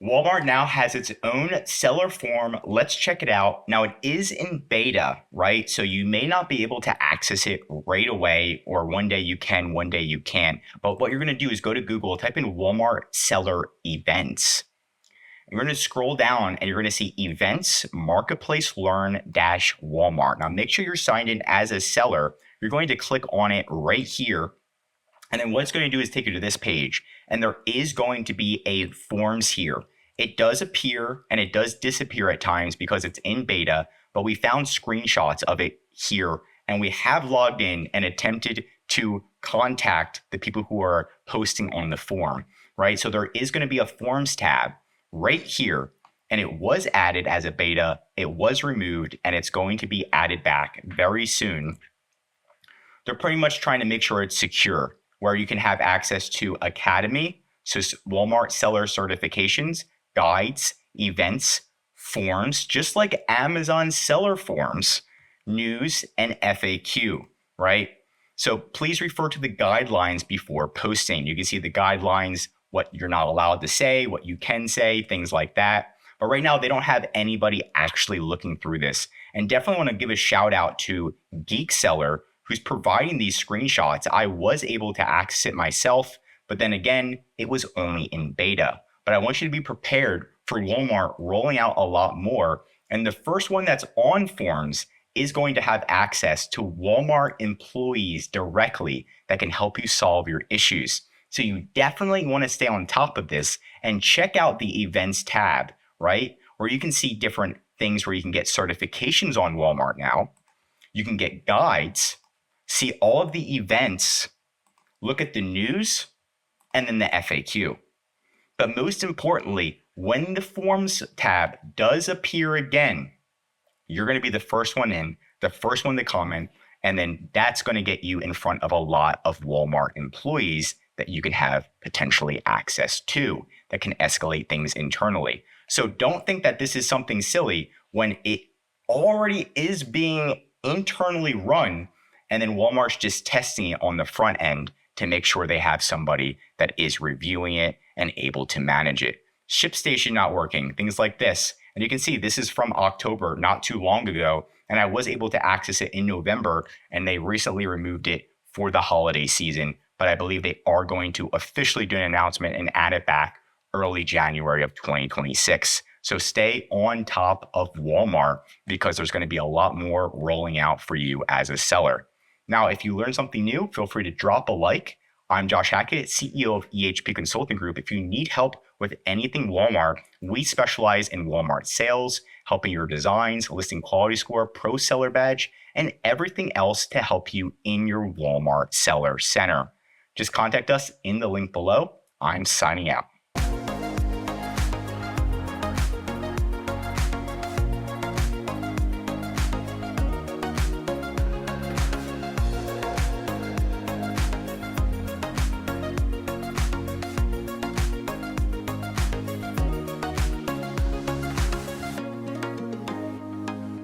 Walmart now has its own seller form. Let's check it out. Now, it is in beta, right? So you may not be able to access it right away, or one day you can, one day you can't. But what you're going to do is go to Google, type in Walmart seller events. You're going to scroll down and you're going to see events, marketplace learn dash Walmart. Now, make sure you're signed in as a seller. You're going to click on it right here. And then what it's going to do is take you to this page. And there is going to be a forms here. It does appear and it does disappear at times because it's in beta, but we found screenshots of it here. And we have logged in and attempted to contact the people who are posting on the form, right? So there is going to be a forms tab right here. And it was added as a beta. It was removed and it's going to be added back very soon. They're pretty much trying to make sure it's secure, where you can have access to Academy, so Walmart seller certifications, guides, events, forms, just like Amazon seller forms, news, and FAQ, right? So please refer to the guidelines before posting. You can see the guidelines, what you're not allowed to say, what you can say, things like that. But right now, they don't have anybody actually looking through this. And definitely want to give a shout out to Geek Seller, who's providing these screenshots. I was able to access it myself, but then again, it was only in beta. But I want you to be prepared for Walmart rolling out a lot more. And the first one that's on forms is going to have access to Walmart employees directly that can help you solve your issues. So you definitely want to stay on top of this and check out the events tab, right? Where you can see different things where you can get certifications on Walmart now. You can get guides, see all of the events, look at the news, and then the FAQ. But most importantly, when the forms tab does appear again, you're going to be the first one in, the first one to comment, and then that's going to get you in front of a lot of Walmart employees that you can have potentially access to that can escalate things internally. So don't think that this is something silly when it already is being internally run, and then Walmart's just testing it on the front end to make sure they have somebody that is reviewing it and able to manage it. ShipStation not working, things like this. And you can see this is from October, not too long ago. And I was able to access it in November, and they recently removed it for the holiday season. But I believe they are going to officially do an announcement and add it back early January of 2026. So stay on top of Walmart because there's going to be a lot more rolling out for you as a seller. Now, if you learned something new, feel free to drop a like. I'm Josh Hackett, CEO of EHP Consulting Group. If you need help with anything Walmart, we specialize in Walmart sales, helping your designs, listing quality score, pro seller badge, and everything else to help you in your Walmart seller center. Just contact us in the link below. I'm signing out.